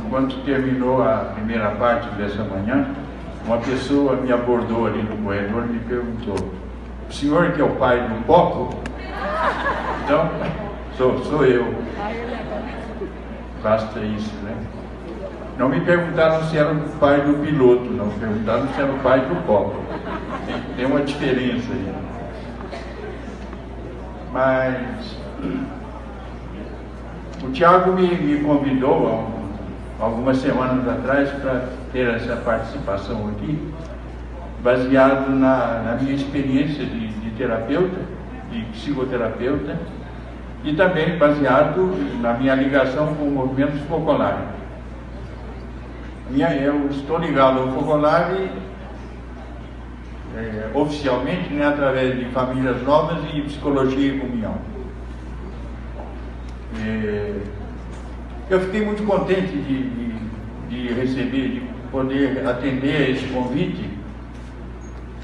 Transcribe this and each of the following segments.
Quando terminou a primeira parte dessa manhã, uma pessoa me abordou ali no corredor e me perguntou: o senhor que é o pai do Poco? Então, sou eu. Basta isso, né? Não me perguntaram se era o pai do piloto, não. Perguntaram se era o pai do Poco. Tem uma diferença aí. Mas o Tiago me convidou algumas semanas atrás para ter essa participação aqui, baseado na minha experiência de terapeuta, de psicoterapeuta, e também baseado na minha ligação com o movimento Focolare. Eu estou ligado ao Focolare oficialmente, né, através de Famílias Novas e Psicologia e Comunhão. Eu fiquei muito contente de receber, de poder atender esse convite,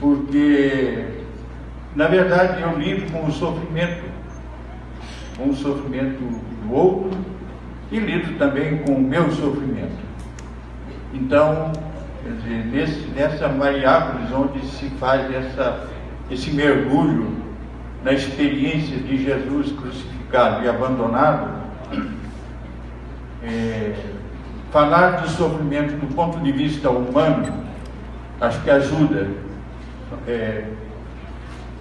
porque, na verdade, eu lido com o sofrimento do outro e lido também com o meu sofrimento. Então, quer dizer, nessa Mariápolis, onde se faz esse mergulho na experiência de Jesus crucificado e abandonado, falar do sofrimento do ponto de vista humano, acho que ajuda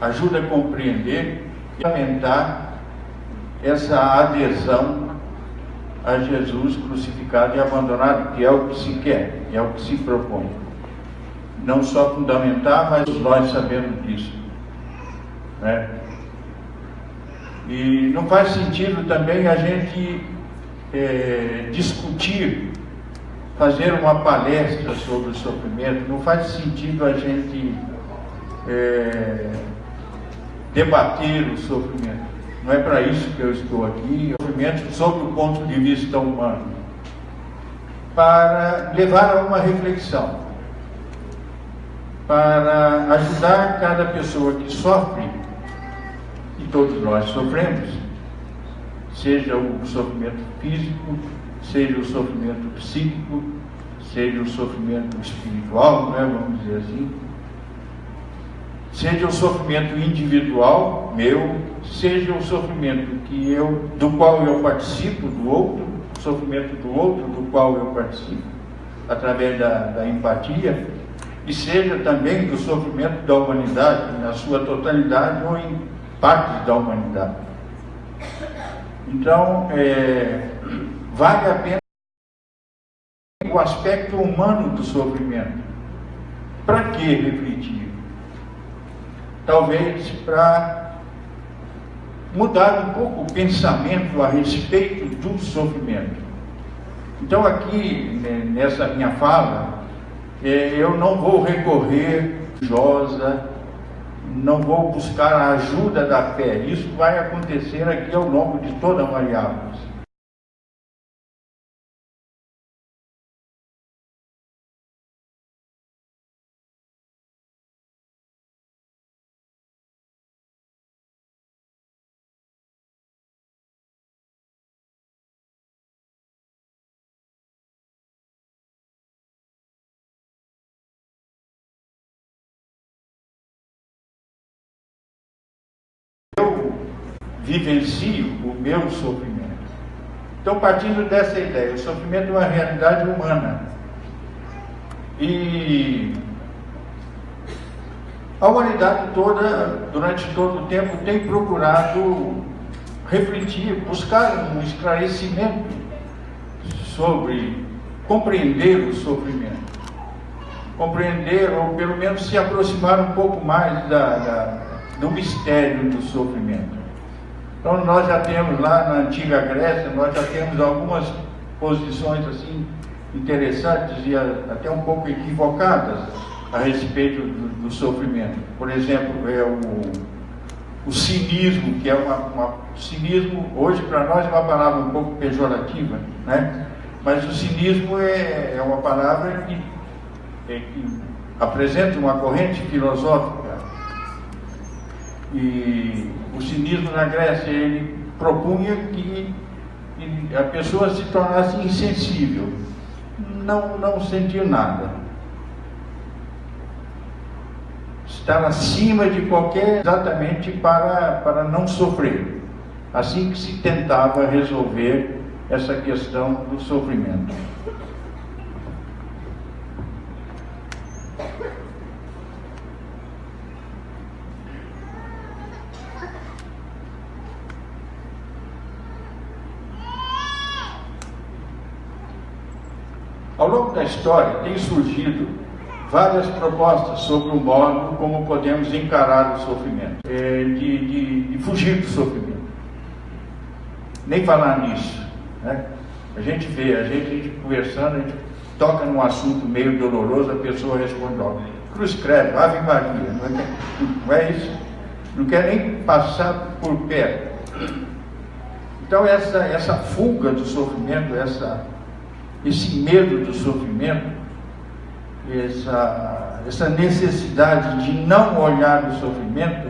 a compreender e aumentar essa adesão a Jesus crucificado e abandonado, que é o que se quer, é o que se propõe. Não só fundamentar, mas nós sabemos disso, né? E não faz sentido também a gente discutir, fazer uma palestra sobre o sofrimento. Não faz sentido a gente debater o sofrimento. Não é para isso que eu estou aqui. O sofrimento sob o ponto de vista humano, para levar a uma reflexão, para ajudar cada pessoa que sofre, e todos nós sofremos, seja o sofrimento físico, seja o sofrimento psíquico, seja o sofrimento espiritual, né, vamos dizer assim, seja o sofrimento individual meu, seja o sofrimento do qual eu participo do outro, o sofrimento do outro do qual eu participo, através da empatia, e seja também do sofrimento da humanidade, na sua totalidade ou em partes da humanidade. Então, vale a pena o aspecto humano do sofrimento. Para que refletir? Talvez para mudar um pouco o pensamento a respeito do sofrimento. Então, aqui, nessa minha fala, eu não vou recorrer religiosa, não vou buscar a ajuda da fé. Isso vai acontecer aqui ao longo de toda a Mariápolis. Eu vivencio o meu sofrimento. Então, partindo dessa ideia, o sofrimento é uma realidade humana. E a humanidade toda, durante todo o tempo, tem procurado refletir, buscar um esclarecimento sobre compreender o sofrimento. Compreender, ou pelo menos se aproximar um pouco mais do mistério do sofrimento. Então nós já temos lá na antiga Grécia, nós já temos algumas posições assim interessantes e até um pouco equivocadas a respeito do sofrimento. Por exemplo, o cinismo, que é cinismo, hoje para nós é uma palavra um pouco pejorativa, né? Mas o cinismo é uma palavra que apresenta uma corrente filosófica. E o cinismo na Grécia, ele propunha que a pessoa se tornasse insensível, não sentir nada, estar acima de qualquer, exatamente para não sofrer. Assim que se tentava resolver essa questão do sofrimento. Ao longo da história, tem surgido várias propostas sobre o modo como podemos encarar o sofrimento, de fugir do sofrimento. Nem falar nisso, né? A gente vê, a gente conversando, a gente toca num assunto meio doloroso, a pessoa responde logo, cruz credo, ave Maria, não é isso? Não quer nem passar por perto. Então essa fuga do sofrimento, esse medo do sofrimento, essa necessidade de não olhar o sofrimento,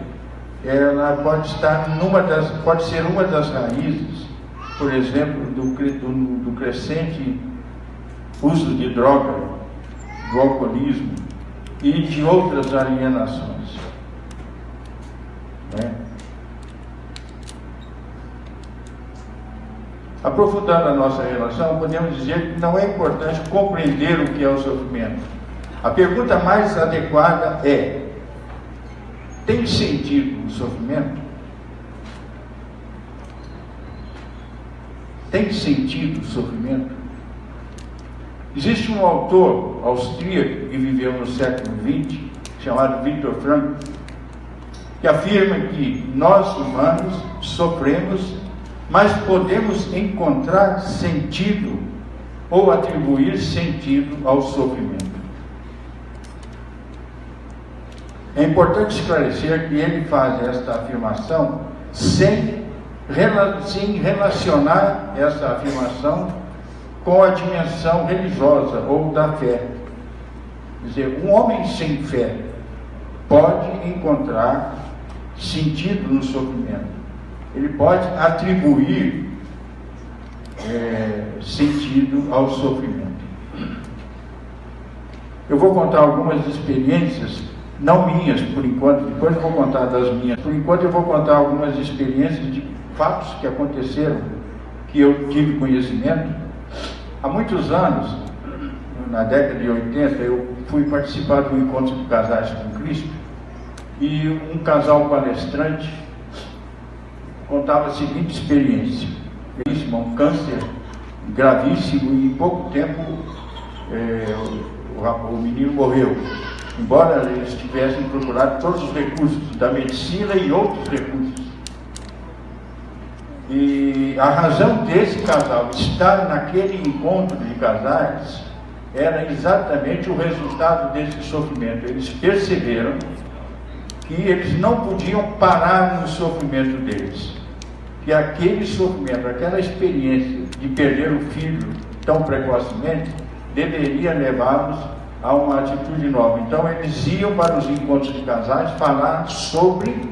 ela pode ser uma das raízes, por exemplo, do crescente uso de droga, do alcoolismo e de outras alienações, né? Aprofundando a nossa relação, podemos dizer que não é importante compreender o que é o sofrimento. A pergunta mais adequada é: tem sentido o sofrimento? Tem sentido o sofrimento? Existe um autor austríaco que viveu no século XX, chamado Viktor Frankl, que afirma que nós humanos sofremos, mas podemos encontrar sentido ou atribuir sentido ao sofrimento. É importante esclarecer que ele faz esta afirmação sem relacionar essa afirmação com a dimensão religiosa ou da fé. Quer dizer, um homem sem fé pode encontrar sentido no sofrimento. Ele pode atribuir sentido ao sofrimento. Eu vou contar algumas experiências, não minhas por enquanto, depois eu vou contar das minhas. Por enquanto eu vou contar algumas experiências de fatos que aconteceram, que eu tive conhecimento. Há muitos anos, na década de 80, eu fui participar do Encontro de Casais com Cristo, e um casal palestrante contava a seguinte experiência: um câncer gravíssimo, e em pouco tempo o menino morreu, embora eles tivessem procurado todos os recursos da medicina e outros recursos. E a razão desse casal estar naquele encontro de casais era exatamente o resultado desse sofrimento. Eles perceberam que eles não podiam parar no sofrimento deles, que aquele sofrimento, aquela experiência de perder o filho tão precocemente, deveria levá-los a uma atitude nova. Então eles iam para os encontros de casais falar sobre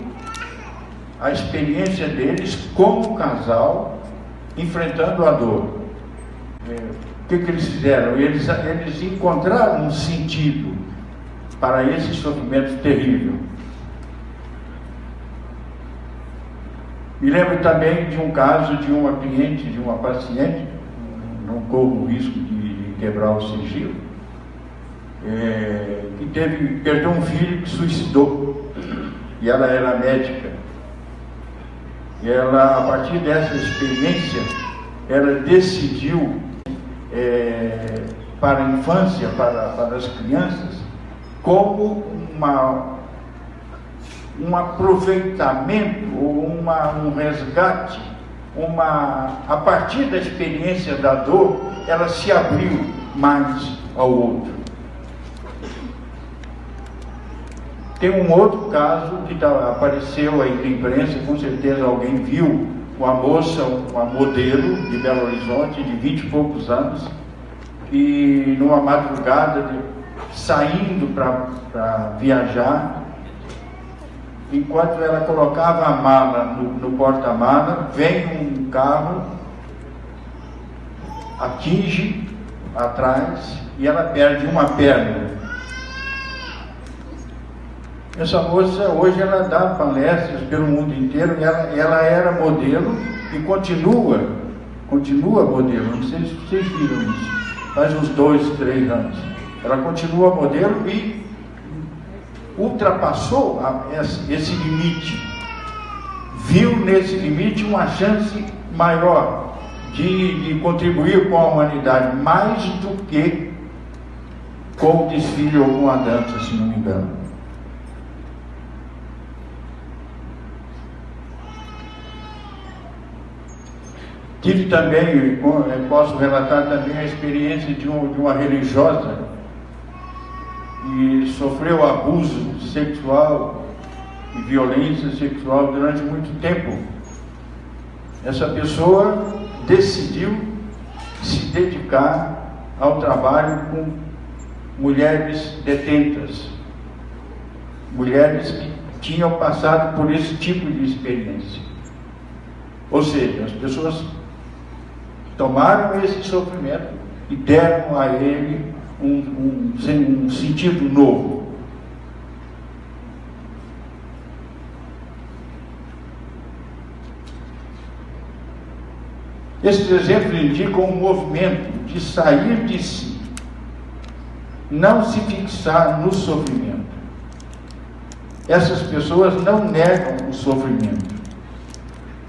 a experiência deles como casal enfrentando a dor. O que eles fizeram? Eles encontraram um sentido para esse sofrimento terrível. Me lembro também de um caso de uma cliente, de uma paciente, não corro o risco de quebrar o sigilo, que perdeu um filho que suicidou, e ela era médica. E ela, a partir dessa experiência, ela decidiu para a infância, para as crianças, como um aproveitamento ou um resgate, a partir da experiência da dor, ela se abriu mais ao outro. Tem um outro caso que apareceu aí na imprensa, com certeza alguém viu, uma moça, uma modelo de Belo Horizonte, de 20 e poucos anos, e numa madrugada, saindo para viajar, enquanto ela colocava a mala no porta-mala, vem um carro, atinge atrás e ela perde uma perna. Essa moça, hoje, ela dá palestras pelo mundo inteiro, e ela era modelo e continua modelo. Não sei se vocês viram isso, faz uns 2, 3 anos. Ela continua modelo e ultrapassou esse limite, viu nesse limite uma chance maior de contribuir com a humanidade, mais do que com o desfile ou com a dança, se não me engano. Tive também, posso relatar também a experiência de uma religiosa que sofreu abuso sexual e violência sexual durante muito tempo. Essa pessoa decidiu se dedicar ao trabalho com mulheres detentas, mulheres que tinham passado por esse tipo de experiência. Ou seja, as pessoas tomaram esse sofrimento e deram a ele um sentido novo. Esses exemplos indicam um movimento de sair de si, não se fixar no sofrimento. Essas pessoas não negam o sofrimento,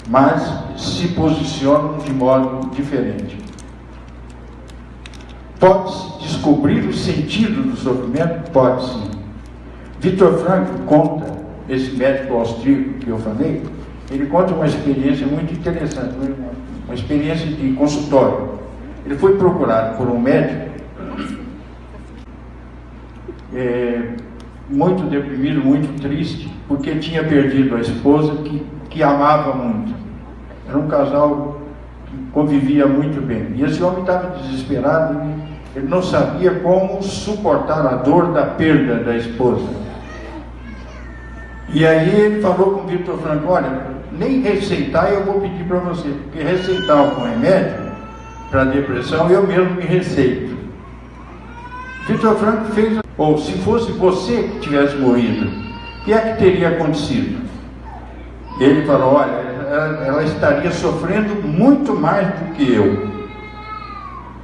mas se posicionam de modo diferente. Pode-se descobrir o sentido do sofrimento? Pode sim. Viktor Frankl conta, esse médico austríaco que eu falei, ele conta uma experiência muito interessante, uma experiência de consultório. Ele foi procurado por um médico muito deprimido, muito triste, porque tinha perdido a esposa que amava muito. Era um casal que convivia muito bem. E esse homem estava desesperado, ele não sabia como suportar a dor da perda da esposa. E aí ele falou com o Viktor Frankl: olha, nem receitar eu vou pedir para você, porque receitar algum remédio para depressão eu mesmo me receito. Viktor Frankl fez, ou se fosse você que tivesse morrido, o que é que teria acontecido? Ele falou: olha, ela estaria sofrendo muito mais do que eu.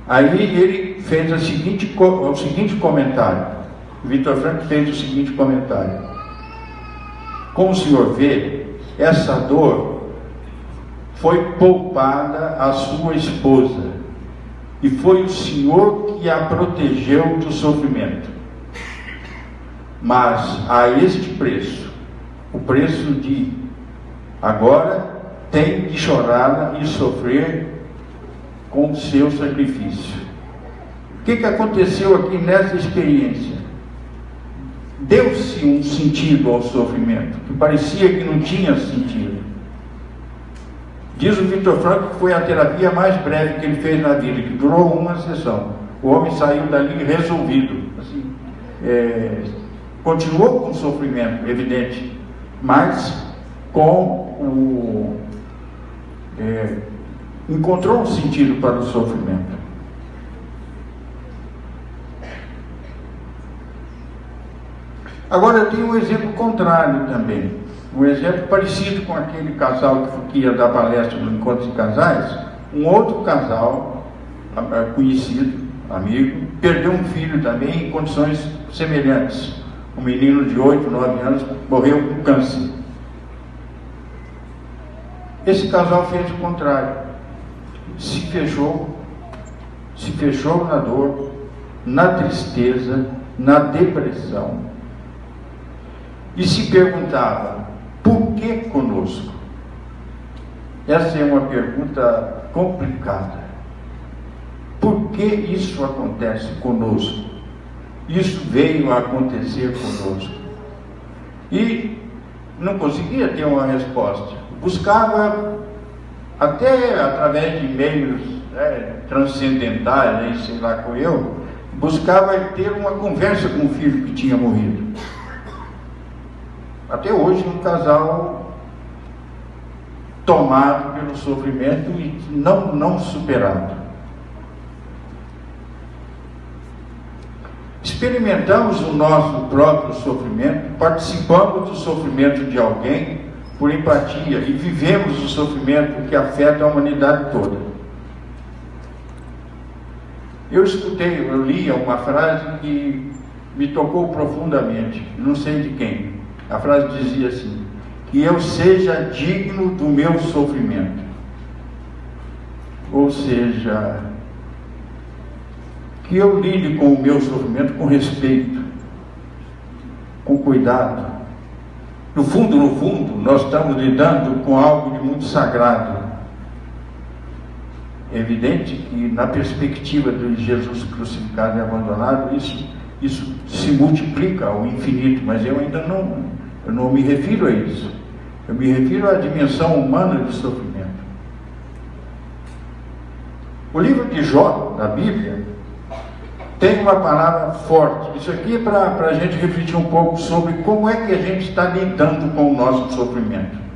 Aí ele fez o seguinte comentário. Viktor Frankl fez o seguinte comentário: como o senhor vê, essa dor foi poupada à sua esposa, e foi o senhor que a protegeu do sofrimento. Mas a este preço, o preço de agora tem de chorar e sofrer com o seu sacrifício. O que aconteceu aqui nessa experiência? Deu-se um sentido ao sofrimento, que parecia que não tinha sentido. Diz o Viktor Frankl que foi a terapia mais breve que ele fez na vida, que durou uma sessão. O homem saiu dali resolvido. Assim, continuou com o sofrimento, evidente, mas encontrou um sentido para o sofrimento. Agora eu tenho um exemplo contrário também. um exemplo parecido com aquele casal que ia dar palestra no Encontro de Casais. Um outro casal, conhecido, amigo, perdeu um filho também em condições semelhantes. Um menino de 8, 9 anos morreu com câncer. Esse casal fez o contrário. Se fechou na dor, na tristeza, na depressão. E se perguntava: por que conosco? Essa é uma pergunta complicada. Por que isso acontece conosco? Isso veio a acontecer conosco. E não conseguia ter uma resposta. Buscava, até através de meios transcendentais, sei lá como eu, buscava ter uma conversa com o filho que tinha morrido. Até hoje, um casal tomado pelo sofrimento e não superado. Experimentamos o nosso próprio sofrimento, participamos do sofrimento de alguém por empatia e vivemos o sofrimento que afeta a humanidade toda. Eu li uma frase que me tocou profundamente, não sei de quem. A frase dizia assim: que eu seja digno do meu sofrimento. Ou seja, que eu lide com o meu sofrimento com respeito, com cuidado. No fundo, nós estamos lidando com algo de muito sagrado. É evidente que, na perspectiva de Jesus crucificado e abandonado, isso se multiplica ao infinito, mas eu ainda não me refiro a isso. Eu me refiro à dimensão humana do sofrimento. O livro de Jó, da Bíblia, tem uma palavra forte. Isso aqui é para a gente refletir um pouco sobre como é que a gente está lidando com o nosso sofrimento.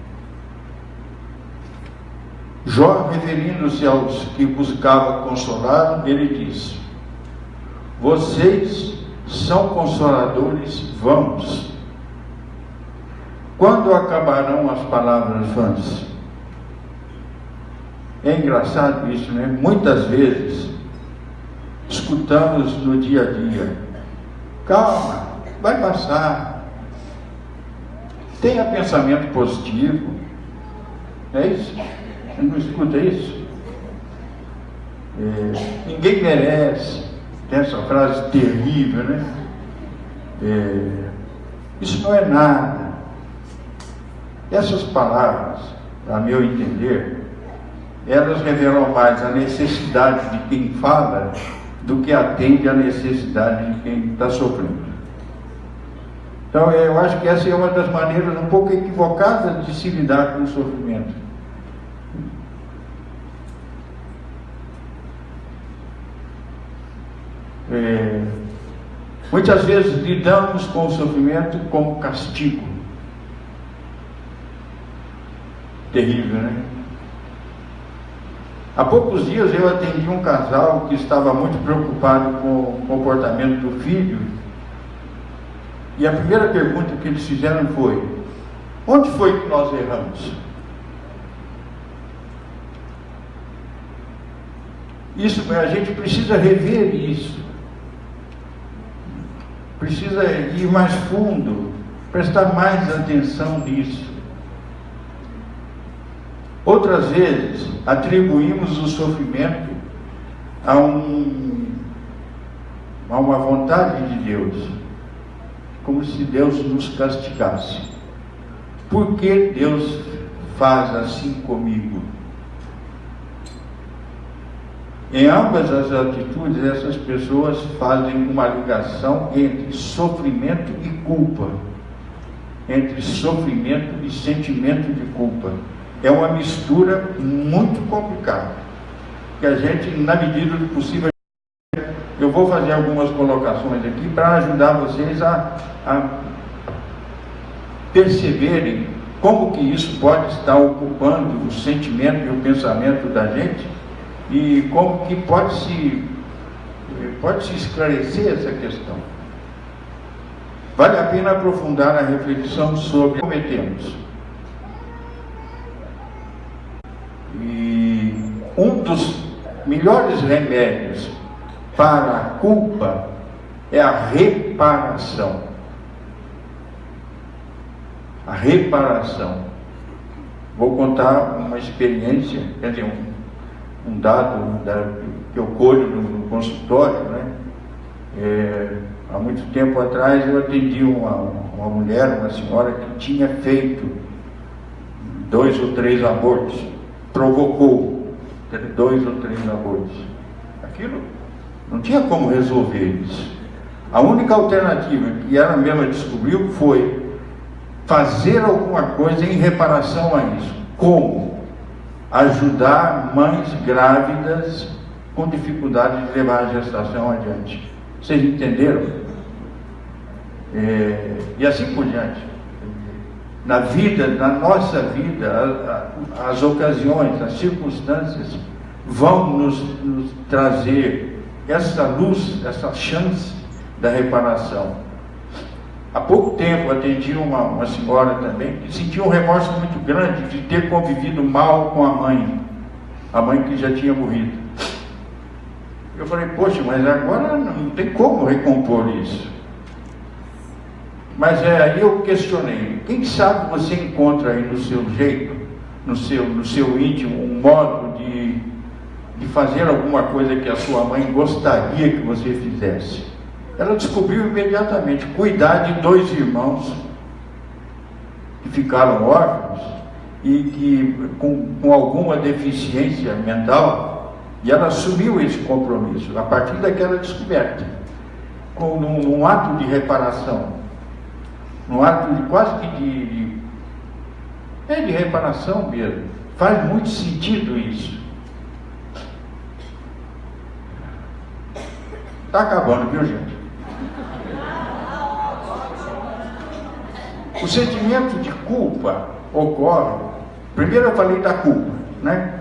Jó, referindo-se aos que buscavam consolar, ele diz: vocês são consoladores vãos. Quando acabarão as palavras vãs? É engraçado isso, né? Muitas vezes escutamos no dia a dia: calma, vai passar, tenha pensamento positivo. É isso? Você não escuta isso? Ninguém merece. Tem essa frase terrível, né? Isso não é nada. Essas palavras, a meu entender, elas revelam mais a necessidade de quem fala do que atende à necessidade de quem está sofrendo. Então, eu acho que essa é uma das maneiras um pouco equivocadas de se lidar com o sofrimento. Muitas vezes lidamos com o sofrimento como castigo. Terrível, né? Há poucos dias eu atendi um casal que estava muito preocupado com o comportamento do filho, e a primeira pergunta que eles fizeram foi: onde foi que nós erramos? Isso, a gente precisa rever isso, precisa ir mais fundo, prestar mais atenção nisso. Outras vezes atribuímos o sofrimento a uma vontade de Deus, como se Deus nos castigasse. Por que Deus faz assim comigo? Em ambas as atitudes, essas pessoas fazem uma ligação entre sofrimento e culpa, entre sofrimento e sentimento de culpa. É uma mistura muito complicada, que a gente, na medida do possível, eu vou fazer algumas colocações aqui para ajudar vocês a perceberem como que isso pode estar ocupando o sentimento e o pensamento da gente, e como que pode se esclarecer essa questão. Vale a pena aprofundar a reflexão sobre o que cometemos. E um dos melhores remédios para a culpa é a reparação. A reparação. Vou contar uma experiência, quer dizer, um dado que eu colho no consultório, né? Há muito tempo atrás eu atendi uma mulher, uma senhora que tinha feito 2 ou 3 abortos, provocou 2 ou 3 abortos. Aquilo não tinha como resolver isso. A única alternativa que ela mesma descobriu foi fazer alguma coisa em reparação a isso. Como? Ajudar mães grávidas com dificuldade de levar a gestação adiante. Vocês entenderam? E assim por diante. Na vida, na nossa vida, as ocasiões, as circunstâncias vão nos trazer essa luz, essa chance da reparação. Há pouco tempo atendi uma senhora também que sentiu um remorso muito grande de ter convivido mal com a mãe que já tinha morrido. Eu falei, poxa, mas agora não tem como recompor isso. Mas aí eu questionei, quem sabe você encontra aí no seu jeito, no seu íntimo, um modo de fazer alguma coisa que a sua mãe gostaria que você fizesse. Ela descobriu imediatamente cuidar de 2 irmãos que ficaram órfãos e que com alguma deficiência mental, e ela assumiu esse compromisso a partir daquela descoberta, num ato de reparação, num ato de quase que de reparação mesmo. Faz muito sentido isso. Está acabando, viu, gente? O sentimento de culpa ocorre. Primeiro eu falei da culpa, né?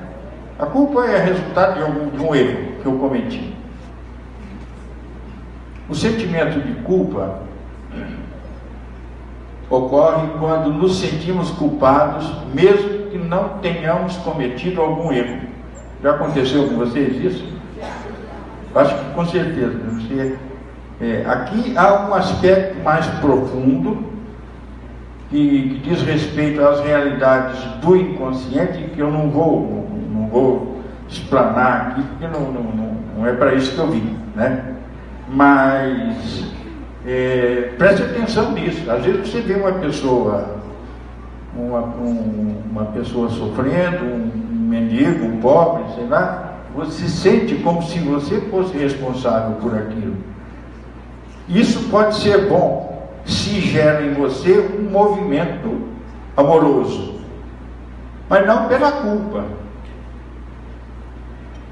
A culpa é resultado de um erro que eu cometi. O sentimento de culpa ocorre quando nos sentimos culpados, mesmo que não tenhamos cometido algum erro. Já aconteceu com vocês isso? Acho que com certeza. Aqui há um aspecto mais profundo que diz respeito às realidades do inconsciente, que eu não vou explanar aqui, porque não é para isso que eu vim, né? Mas preste atenção nisso. Às vezes você vê uma pessoa sofrendo, um mendigo, um pobre, sei lá, você sente como se você fosse responsável por aquilo. Isso pode ser bom se gera em você um movimento amoroso, mas não pela culpa.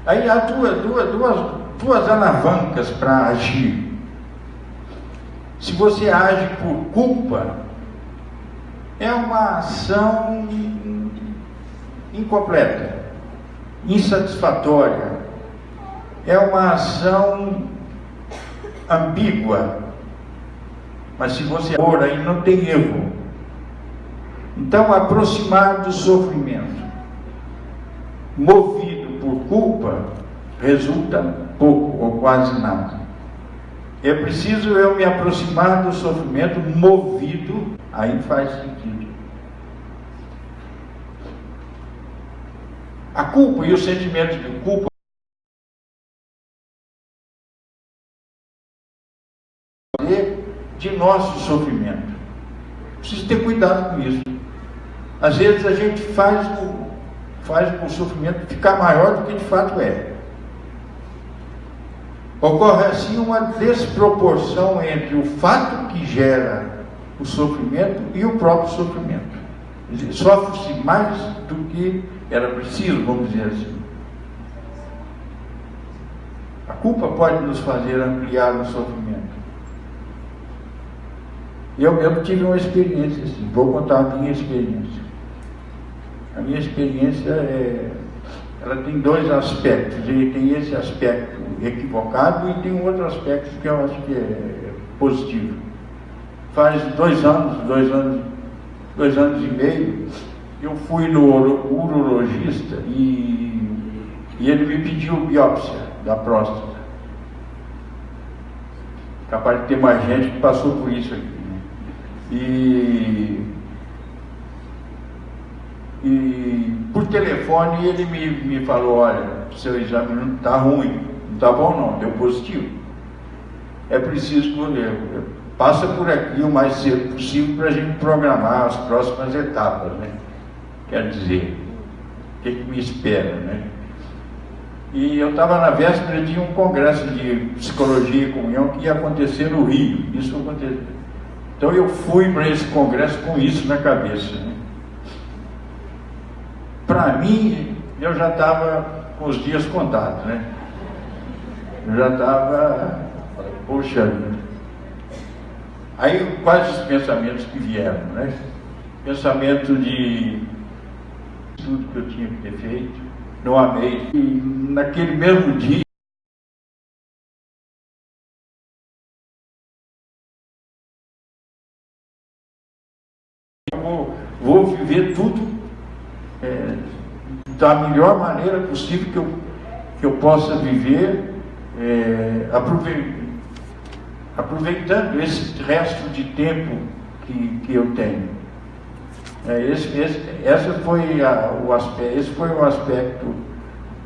Aí há duas alavancas para agir. Se você age por culpa, é uma ação incompleta, insatisfatória, é uma ação ambígua. Mas se você for, aí não tem erro. Então, aproximar do sofrimento movido por culpa resulta pouco ou quase nada. É preciso eu me aproximar do sofrimento movido, aí faz sentido. A culpa e o sentimento de culpa de nosso sofrimento. Preciso ter cuidado com isso. Às vezes a gente faz o sofrimento ficar maior do que de fato é. Ocorre assim uma desproporção entre o fato que gera o sofrimento e o próprio sofrimento. Sofre-se mais do que era preciso, vamos dizer assim. A culpa pode nos fazer ampliar o sofrimento. Eu mesmo tive uma experiência assim, vou contar a minha experiência. A minha experiência ela tem 2 aspectos. Ele tem esse aspecto equivocado e tem um outro aspecto que eu acho que é positivo. Faz 2 anos e meio, eu fui no urologista e ele me pediu biópsia da próstata. Capaz de ter mais gente que passou por isso aqui, né? E por telefone ele me falou: olha, seu exame não está ruim, não está bom não, deu positivo. É preciso que passa por aqui o mais cedo possível para a gente programar as próximas etapas, né? Quer dizer, o que me espera, né? E eu estava na véspera de um congresso de psicologia e comunhão que ia acontecer no Rio. Isso aconteceu. Então eu fui para esse congresso com isso na cabeça, né? Para mim, eu já estava com os dias contados, né? Eu já estava, poxa vida. Aí quais os pensamentos que vieram, né? Pensamento de tudo que eu tinha que ter feito, não amei. E naquele mesmo dia, eu vou viver tudo da melhor maneira possível que eu possa viver, aproveitando esse resto de tempo que eu tenho. Esse foi o aspecto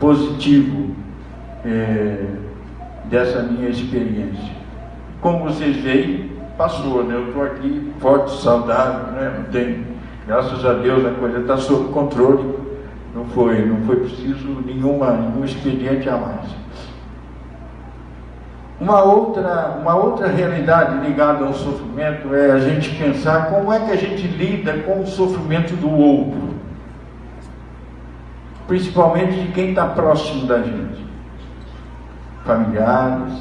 positivo dessa minha experiência. Como vocês veem, passou, né? Eu estou aqui forte, saudável, né? Não tem, graças a Deus, a coisa está sob controle. Não foi preciso nenhum expediente a mais. Uma outra realidade ligada ao sofrimento é a gente pensar como é que a gente lida com o sofrimento do outro, principalmente de quem está próximo da gente, familiares.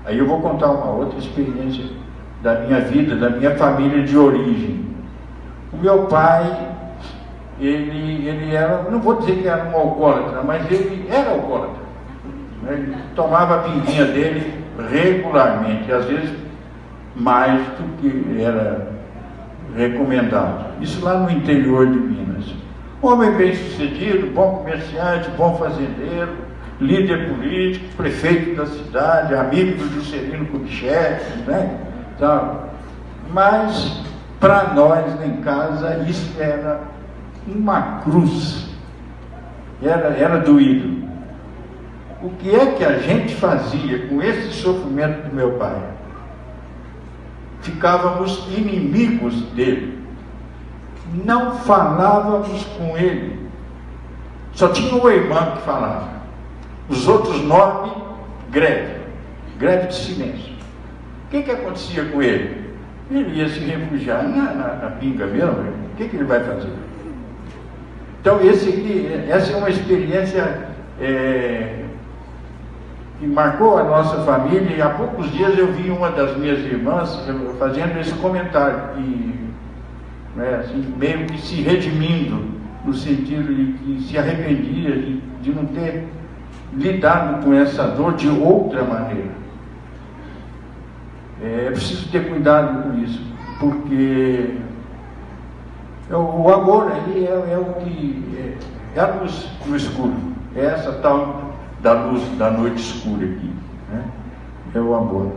Aí eu vou contar uma outra experiência da minha vida, da minha família de origem. O meu pai, ele era, não vou dizer que era um alcoólatra, mas ele era alcoólatra. Ele tomava a pinguinha dele regularmente, às vezes mais do que era recomendado. Isso lá no interior de Minas. Homem bem sucedido, bom comerciante, bom fazendeiro, líder político, prefeito da cidade, amigo do Juscelino Kubitschek, né? Então, mas para nós lá em casa isso era uma cruz, era doído. O que é que a gente fazia com esse sofrimento do meu pai? Ficávamos inimigos dele, não falávamos com ele, só tinha o irmão que falava, os outros 9, greve de silêncio. O que acontecia com ele? Ele ia se refugiar na pinga mesmo. O que ele vai fazer? Então essa é uma experiência que marcou a nossa família. E há poucos dias eu vi uma das minhas irmãs fazendo esse comentário, assim, meio que se redimindo, no sentido de que se arrependia de não ter lidado com essa dor de outra maneira. É preciso ter cuidado com isso, porque o amor aí é o que é a luz no escuro, é essa tal da luz da noite escura aqui, né? É o amor.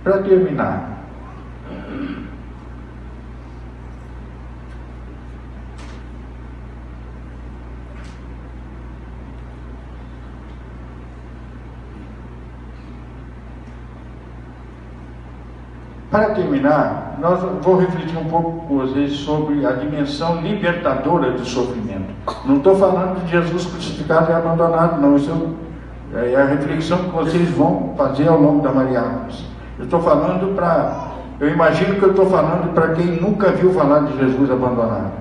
Para terminar, vou refletir um pouco com vocês sobre a dimensão libertadora do sofrimento. Não estou falando de Jesus crucificado e abandonado, não. Isso é a reflexão que vocês vão fazer ao longo da Mariápolis. Eu imagino que eu estou falando para quem nunca viu falar de Jesus abandonado.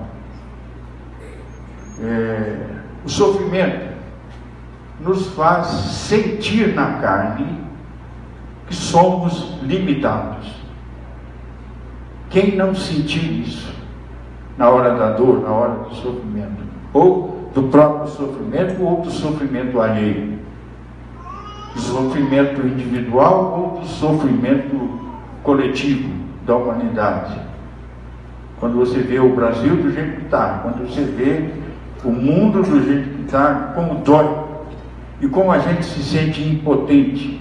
O sofrimento nos faz sentir na carne que somos limitados. Quem não sentir isso na hora da dor, na hora do sofrimento, ou do próprio sofrimento ou do sofrimento alheio, do sofrimento individual ou do sofrimento coletivo da humanidade. Quando você vê o Brasil do jeito que está, quando você vê o mundo do jeito que está, como dói e como a gente se sente impotente,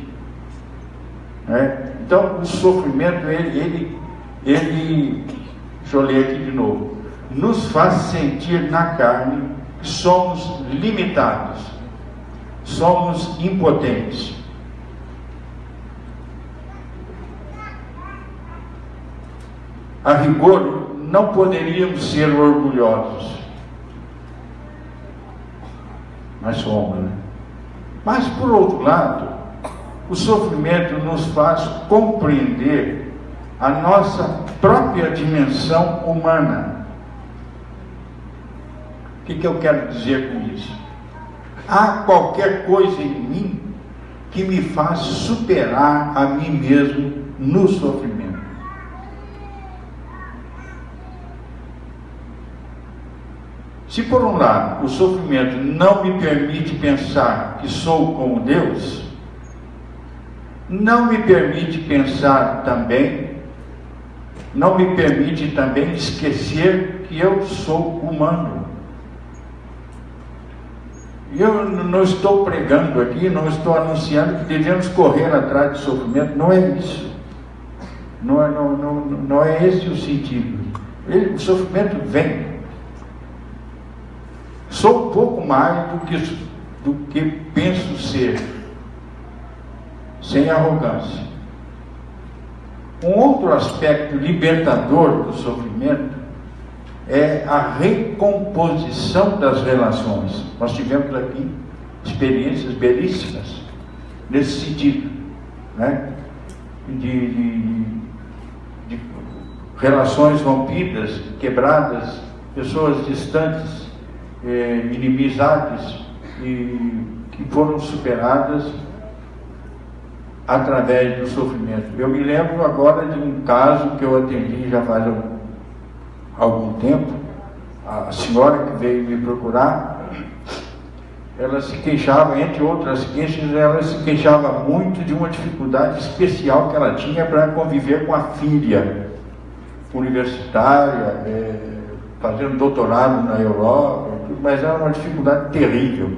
né? Então o sofrimento, ele deixa eu ler aqui de novo, nos faz sentir na carne que somos limitados, somos impotentes. A rigor, não poderíamos ser orgulhosos, mas somos, né? Mas, por outro lado, o sofrimento nos faz compreender a nossa própria dimensão humana. O que eu quero dizer com isso? Há qualquer coisa em mim que me faz superar a mim mesmo no sofrimento. Se por um lado o sofrimento não me permite pensar que sou como Deus, não me permite pensar também, não me permite também esquecer que eu sou humano. Eu não estou pregando aqui, não estou anunciando que devemos correr atrás do sofrimento, não é isso. Não é esse o sentido. O sofrimento vem. Sou um pouco mais do que penso ser, sem arrogância. Um outro aspecto libertador do sofrimento é a recomposição das relações. Nós tivemos aqui experiências belíssimas nesse sentido, né? De relações rompidas, quebradas, pessoas distantes, inimizades, e que foram superadas através do sofrimento. Eu me lembro agora de um caso que eu atendi já faz algum tempo. A senhora que veio me procurar, ela se queixava, entre outras queixas, ela se queixava muito de uma dificuldade especial que ela tinha para conviver com a filha universitária, fazendo doutorado na Europa, mas era uma dificuldade terrível.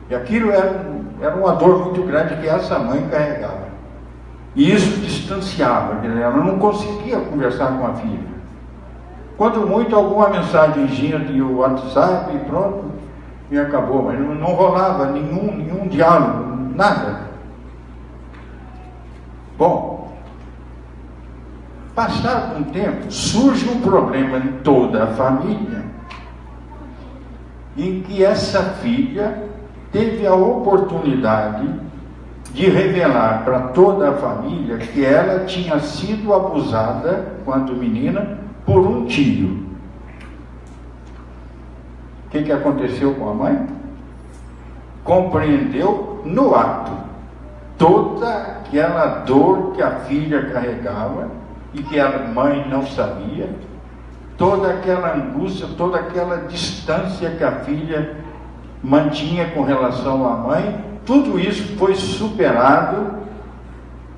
E aquilo era uma dor muito grande que essa mãe carregava. E isso distanciava, ela não conseguia conversar com a filha. Quando muito, alguma mensagenzinha de WhatsApp e pronto, e acabou, mas não rolava nenhum diálogo, nada. Bom, passado um tempo, surge um problema em toda a família, em que essa filha teve a oportunidade de revelar para toda a família que ela tinha sido abusada, quando menina, por um tio. O que aconteceu com a mãe? Compreendeu no ato toda aquela dor que a filha carregava e que a mãe não sabia, toda aquela angústia, toda aquela distância que a filha mantinha com relação à mãe. Tudo isso foi superado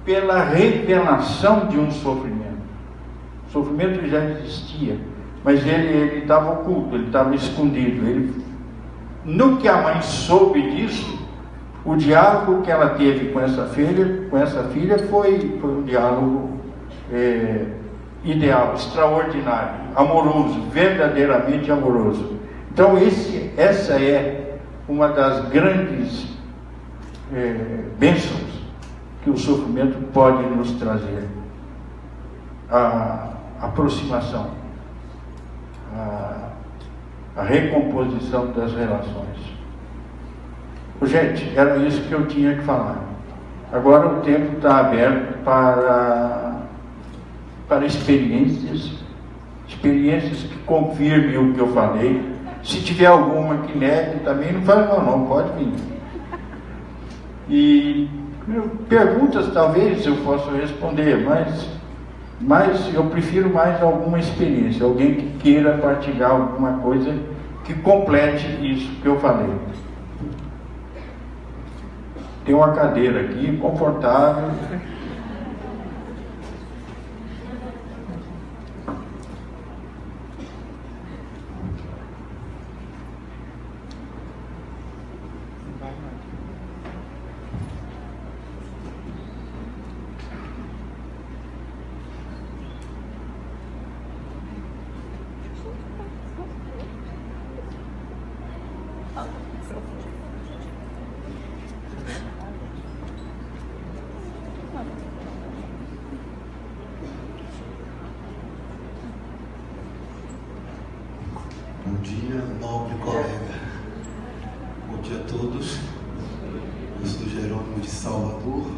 pela revelação de um sofrimento. O sofrimento já existia, mas ele estava oculto, ele estava escondido. No que a mãe soube disso, o diálogo que ela teve com essa filha foi um diálogo ideal, extraordinário, amoroso, verdadeiramente amoroso. Então essa é uma das grandes bênçãos que o sofrimento pode nos trazer: a aproximação, a recomposição das relações. Gente, era isso que eu tinha que falar. Agora o tempo está aberto para experiências que confirmem o que eu falei. Se tiver alguma que negue também, não faz mal não, pode vir. E perguntas talvez eu possa responder, mas eu prefiro mais alguma experiência, alguém que queira partilhar alguma coisa que complete isso que eu falei. Tem uma cadeira aqui, confortável. Bom dia, nobre colega. Bom dia a todos. Eu sou Jerônimo de Salvador,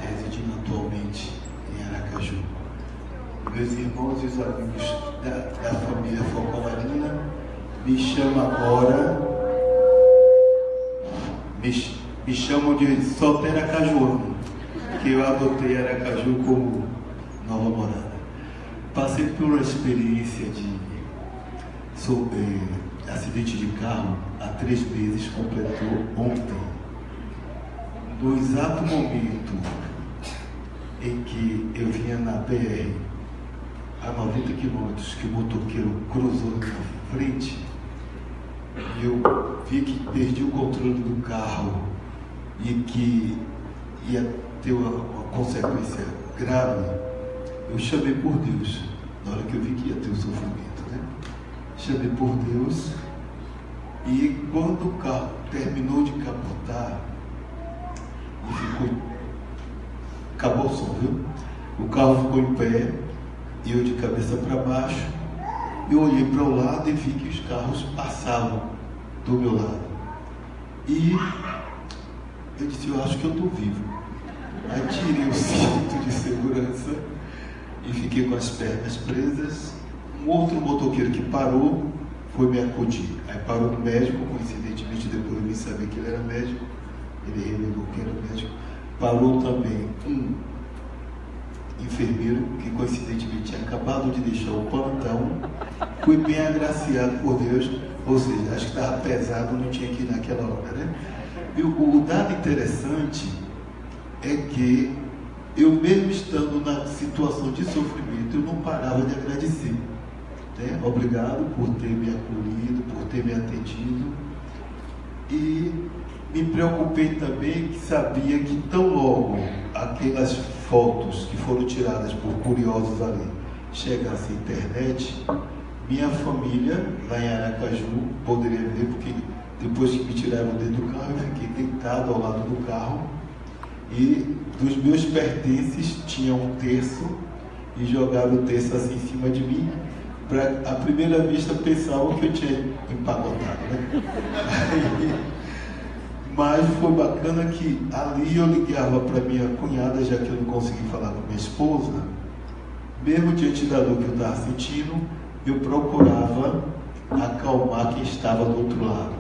residindo atualmente em Aracaju. Meus irmãos e os amigos da família Focomarina me chamam agora, me chamam de solteiro aracajuano, que eu adotei Aracaju como nova morada. Passei por uma experiência de acidente de carro há 3 meses, completou ontem. No exato momento em que eu vinha na BR a 90 km, que o motoqueiro cruzou na minha frente, eu vi que perdi o controle do carro e que ia ter uma consequência grave. Eu chamei por Deus, na hora que eu vi que ia ter o sofrimento, né? Chamei por Deus, e quando o carro terminou de capotar e acabou o som, viu? O carro ficou em pé, e eu de cabeça para baixo, eu olhei para o lado e vi que os carros passavam do meu lado. E eu disse, eu acho que eu estou vivo. Aí tirei o cinto de segurança e fiquei com as pernas presas. Um outro motoqueiro que parou foi me acudir. Aí parou no médico, coincidentemente depois eu vim saber que ele era médico, ele revelou que era médico. Parou também um enfermeiro que coincidentemente tinha acabado de deixar o plantão. Fui bem agraciado por Deus, ou seja, acho que estava pesado, não tinha que ir naquela hora, né? E o dado interessante é que eu, mesmo estando na situação de sofrimento, eu não parava de agradecer. Né? Obrigado por ter me acolhido, por ter me atendido. E me preocupei também, que sabia que tão logo aquelas fotos que foram tiradas por curiosos ali chegassem à internet, minha família lá em Aracaju poderia ver, porque depois que me tiraram dentro do carro, eu fiquei deitado ao lado do carro, e dos meus pertences tinha um terço, e jogaram o terço assim em cima de mim. À primeira vista pensavam que eu tinha empacotado, né? Mas foi bacana que ali eu ligava para minha cunhada, já que eu não consegui falar com minha esposa, mesmo diante da dor que eu estava sentindo, eu procurava acalmar quem estava do outro lado.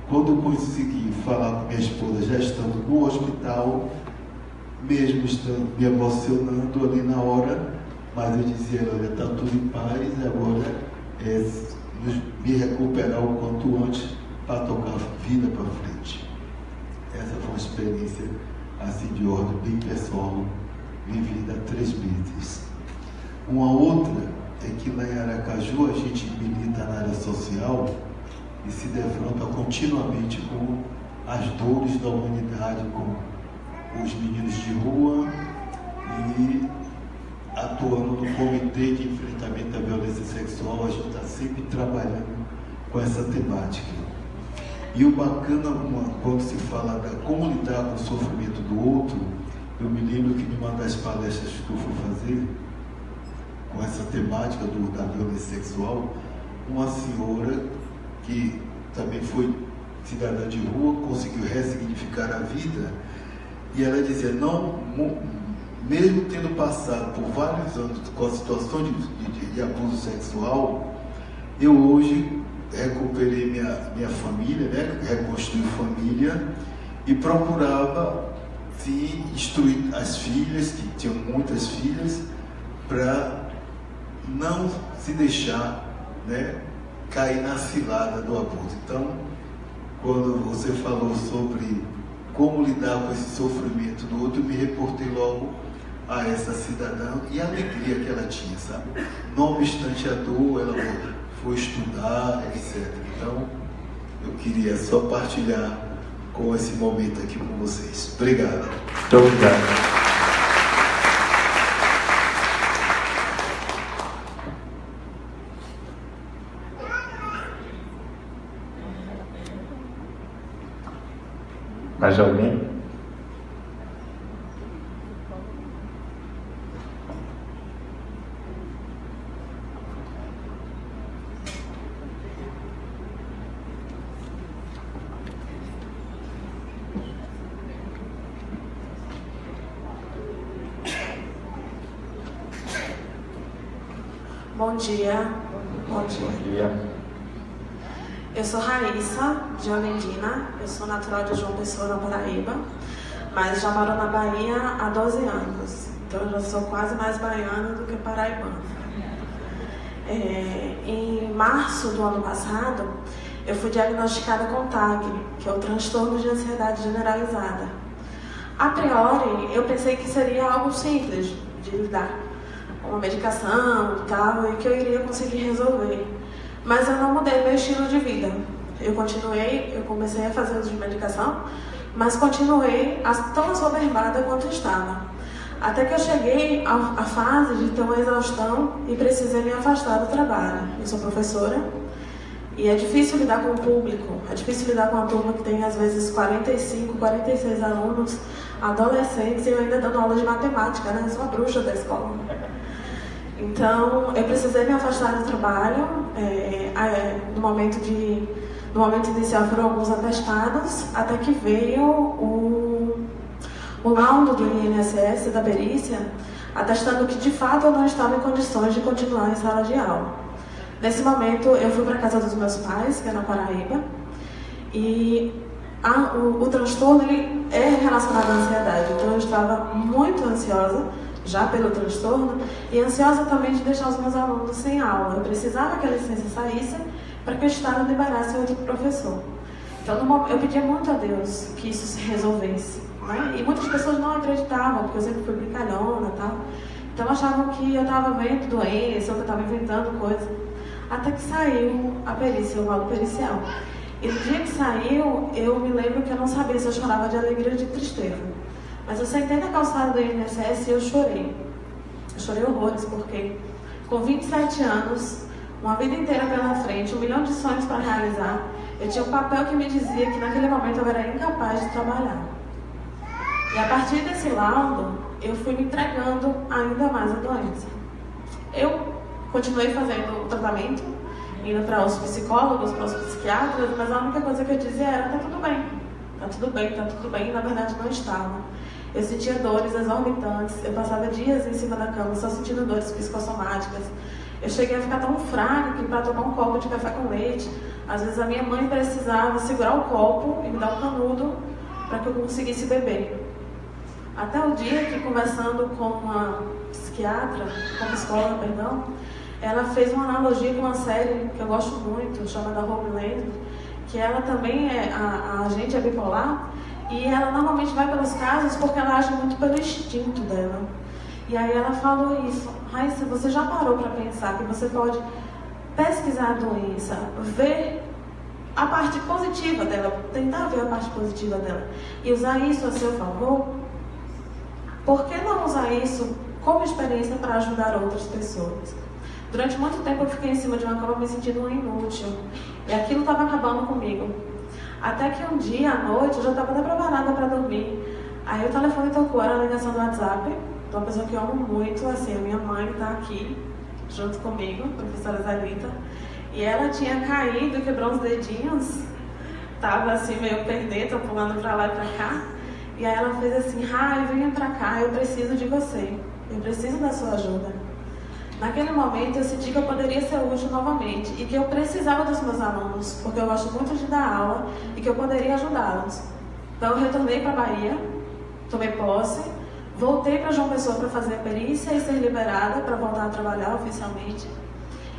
Quando eu consegui falar com minha esposa, já estando no hospital, mesmo estando me emocionando ali na hora, mas eu dizia, olha, está tudo em paz, agora me recuperar o quanto antes para tocar a vida para frente. Essa foi uma experiência assim de ordem bem pessoal, vivida há 3 meses. Uma outra é que lá em Aracaju a gente milita na área social e se defronta continuamente com as dores da humanidade, com os meninos de rua, e atuando no Comitê de Enfrentamento à Violência Sexual, a gente está sempre trabalhando com essa temática. E o bacana, quando se fala da como lidar com o sofrimento do outro, eu me lembro que numa das palestras que eu fui fazer, com essa temática da violência sexual, uma senhora que também foi cidadã de rua, conseguiu ressignificar a vida, e ela dizia, não, mesmo tendo passado por vários anos com a situação de abuso sexual, eu hoje recuperei minha família, né? Reconstruí família, e procurava sim instruir as filhas, que tinham muitas filhas, para não se deixar, né, cair na cilada do aborto. Então, quando você falou sobre como lidar com esse sofrimento do outro, eu me reportei logo a essa cidadã e a alegria que ela tinha, sabe? Não obstante a dor, ela foi estudar, etc. Então, eu queria só partilhar com esse momento aqui com vocês. Obrigado. Muito obrigado. Mais alguém? Bom dia. Bom dia. Bom dia. Eu sou Raíssa, de Olindina. Eu sou natural de João Pessoa, na Paraíba, mas já moro na Bahia há 12 anos. Então eu já sou quase mais baiana do que paraibana. Em março do ano passado, eu fui diagnosticada com TAG, que é o transtorno de ansiedade generalizada. A priori, eu pensei que seria algo simples de lidar, uma medicação e tal, e que eu iria conseguir resolver. Mas eu não mudei meu estilo de vida. Eu comecei a fazer uso de medicação, mas continuei tão assoberbada quanto estava. Até que eu cheguei à fase de ter uma exaustão e precisei me afastar do trabalho. Eu sou professora e é difícil lidar com o público, é difícil lidar com uma turma que tem às vezes 45, 46 alunos, adolescentes, e eu ainda dando aula de matemática, né? Eu sou a bruxa da escola. Então, eu precisei me afastar do trabalho. No momento inicial foram alguns atestados, até que veio o laudo do INSS, da perícia, atestando que de fato eu não estava em condições de continuar em sala de aula. Nesse momento, eu fui para a casa dos meus pais, que é na Paraíba, e o transtorno ele é relacionado à ansiedade. Então, eu estava muito ansiosa já pelo transtorno, e ansiosa também de deixar os meus alunos sem aula. Eu precisava que a licença saísse para que o Estado liberasse outro professor. Então, eu pedia muito a Deus que isso se resolvesse, né? E muitas pessoas não acreditavam, porque eu sempre fui brincalhona e tal. Então, achavam que eu estava vendo doença, ou que eu estava inventando coisa. Até que saiu a perícia, o laudo pericial. E no dia que saiu, eu me lembro que eu não sabia se eu chorava de alegria ou de tristeza. Mas eu sentei na calçada do INSS e eu chorei. Eu chorei horrores, porque com 27 anos, uma vida inteira pela frente, 1 milhão de sonhos para realizar, eu tinha um papel que me dizia que naquele momento eu era incapaz de trabalhar. E a partir desse laudo, eu fui me entregando ainda mais à doença. Eu continuei fazendo o tratamento, indo para os psicólogos, para os psiquiatras, mas a única coisa que eu dizia era: tá tudo bem, tá tudo bem, tá tudo bem, e na verdade não estava. Eu sentia dores exorbitantes, eu passava dias em cima da cama só sentindo dores psicossomáticas. Eu cheguei a ficar tão fraca que para tomar um copo de café com leite, às vezes a minha mãe precisava segurar o copo e me dar um canudo para que eu conseguisse beber. Até o dia que, conversando com uma psiquiatra, com psicóloga, perdão, ela fez uma analogia com uma série que eu gosto muito, chamada Homeland, que ela também a agente é bipolar, e ela normalmente vai pelos casos porque ela age muito pelo instinto dela. E aí ela falou isso: Raíssa, você já parou para pensar que você pode pesquisar a doença, ver a parte positiva dela, tentar ver a parte positiva dela e usar isso a seu favor? Por que não usar isso como experiência para ajudar outras pessoas? Durante muito tempo eu fiquei em cima de uma cama me sentindo uma inútil, e aquilo estava acabando comigo. Até que um dia à noite eu já estava até preparada para dormir. Aí o telefone tocou, era a ligação do WhatsApp de uma pessoa que eu amo muito, assim, a minha mãe está aqui junto comigo, a professora Zalita, e ela tinha caído, quebrou uns dedinhos, estava assim meio perdida, pulando para lá e para cá. E aí ela fez assim: Rai, venha para cá, eu preciso de você, eu preciso da sua ajuda. Naquele momento eu senti que eu poderia ser útil novamente e que eu precisava dos meus alunos, porque eu gosto muito de dar aula e que eu poderia ajudá-los. Então eu retornei para a Bahia, tomei posse, voltei para João Pessoa para fazer a perícia e ser liberada para voltar a trabalhar oficialmente.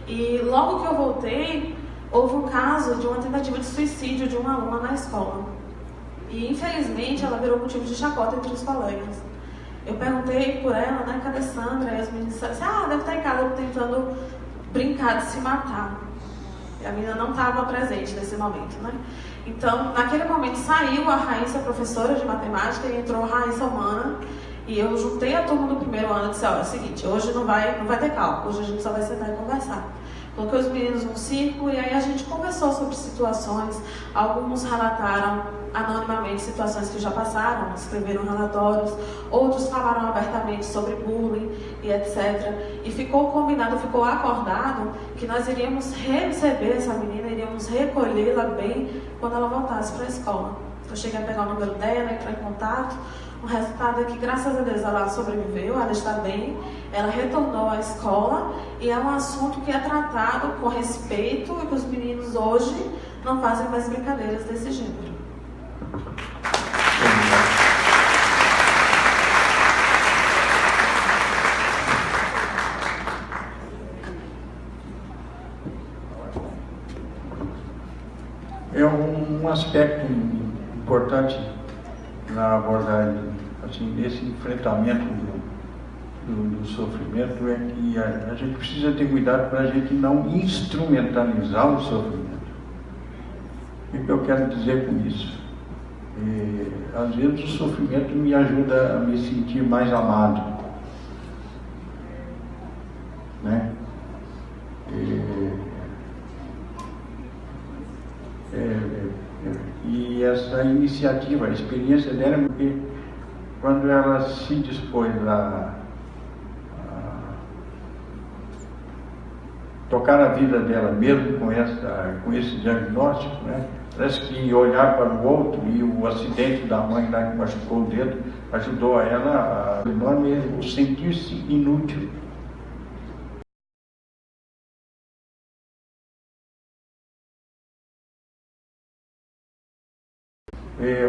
E logo que eu voltei, houve um caso de uma tentativa de suicídio de uma aluna na escola. E, infelizmente, ela virou motivo de chacota entre os colegas. Eu perguntei por ela, né, cadê Sandra? E as meninas disseram assim, deve estar em casa tentando brincar de se matar. E a menina não estava presente nesse momento, né? Então, naquele momento, saiu a Raíssa, professora de matemática, e entrou a Raíssa Humana. E eu juntei a turma do primeiro ano e disse, olha, é o seguinte, hoje não vai ter cálculo, hoje a gente só vai sentar e conversar. Coloquei os meninos num círculo e aí a gente conversou sobre situações. Alguns relataram anonimamente situações que já passaram, escreveram relatórios. Outros falaram abertamente sobre bullying e etc. E ficou combinado, ficou acordado que nós iríamos receber essa menina, iríamos recolhê-la bem quando ela voltasse para a escola. Eu cheguei a pegar o número dela, entrar em contato. O resultado é que, graças a Deus, ela sobreviveu, ela está bem, ela retornou à escola e é um assunto que é tratado com respeito e que os meninos hoje não fazem mais brincadeiras desse gênero. É um aspecto importante na abordagem, assim, nesse enfrentamento do sofrimento, é que a gente precisa ter cuidado para a gente não instrumentalizar o sofrimento. O que eu quero dizer com isso? Às vezes o sofrimento me ajuda a me sentir mais amado, né? E essa iniciativa, a experiência dela, porque quando ela se dispôs a tocar a vida dela mesmo com esse diagnóstico, né? Parece que olhar para o outro, e o acidente da mãe lá que machucou o dedo ajudou a ela a enorme sentir-se inútil.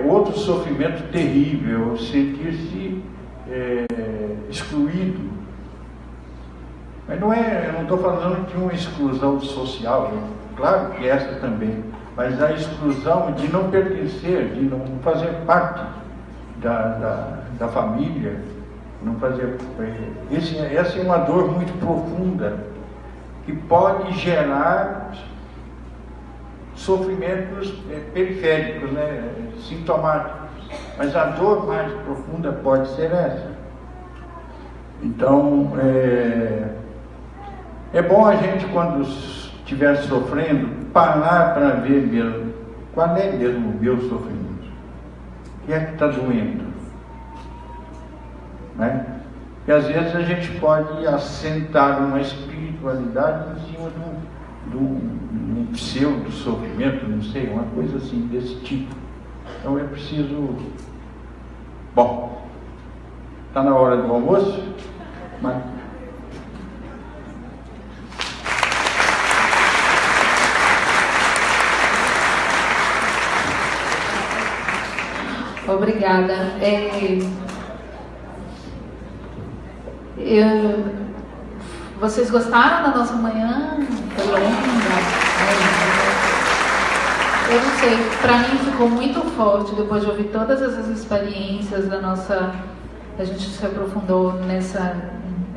Outro sofrimento terrível, sentir-se excluído. Mas eu não estou falando de uma exclusão social, claro que essa também, mas a exclusão de não pertencer, de não fazer parte da família, não fazer. Essa é uma dor muito profunda que pode gerar sofrimentos periféricos, né, sintomáticos, mas a dor mais profunda pode ser essa. Então, é bom a gente, quando estiver sofrendo, parar para ver mesmo qual é mesmo o meu sofrimento, o que é que está doendo, né? E às vezes a gente pode assentar uma espiritualidade em cima de um pseudo sofrimento, não sei, uma coisa assim desse tipo. Então é preciso. Bom, está na hora do almoço, mas... Obrigada. Vocês gostaram da nossa manhã? Foi longa. Eu não sei, para mim ficou muito forte depois de ouvir todas essas experiências a gente se aprofundou nessa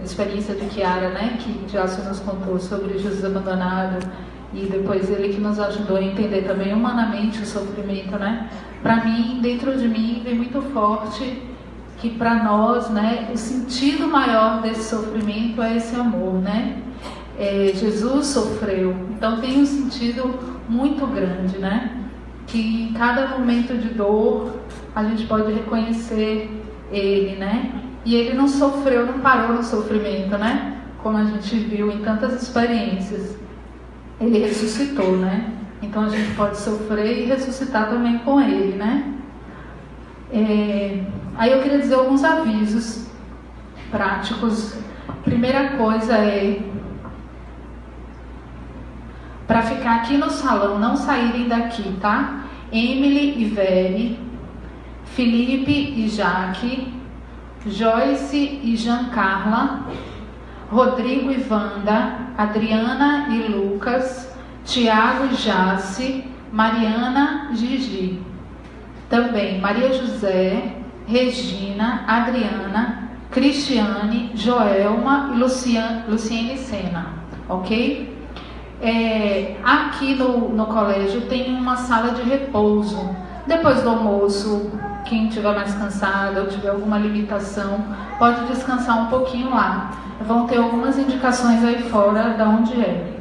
experiência de Chiara, né, que Jácio nos contou sobre Jesus abandonado, e depois ele que nos ajudou a entender também humanamente o sofrimento, né? Para mim, dentro de mim, vem muito forte que para nós, né, o sentido maior desse sofrimento é esse amor, né? Jesus sofreu, então tem um sentido muito grande, né? Que em cada momento de dor a gente pode reconhecer ele, né? E ele não sofreu, não parou no sofrimento, né? Como a gente viu em tantas experiências. Ele ressuscitou, né? Então a gente pode sofrer e ressuscitar também com ele, né? Aí eu queria dizer alguns avisos práticos. Primeira coisa é para ficar aqui no salão, não saírem daqui, tá? Emily e Veri, Felipe e Jaque, Joyce e Giancarla, Rodrigo e Wanda, Adriana e Lucas, Tiago Jace, Mariana Gigi. Também Maria José, Regina, Adriana, Cristiane, Joelma e Luciene Sena, ok? Aqui no colégio tem uma sala de repouso. Depois do almoço, quem estiver mais cansado ou tiver alguma limitação, pode descansar um pouquinho lá. Vão ter algumas indicações aí fora de onde é.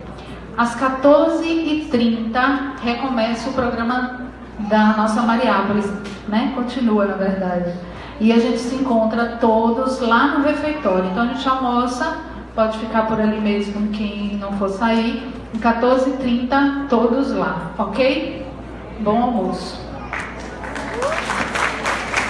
Às 14h30 recomeça o programa da nossa Mariápolis, né? Continua, na verdade. E a gente se encontra todos lá no refeitório. Então a gente almoça, pode ficar por ali mesmo quem não for sair. Em 14h30, todos lá, ok? Bom almoço.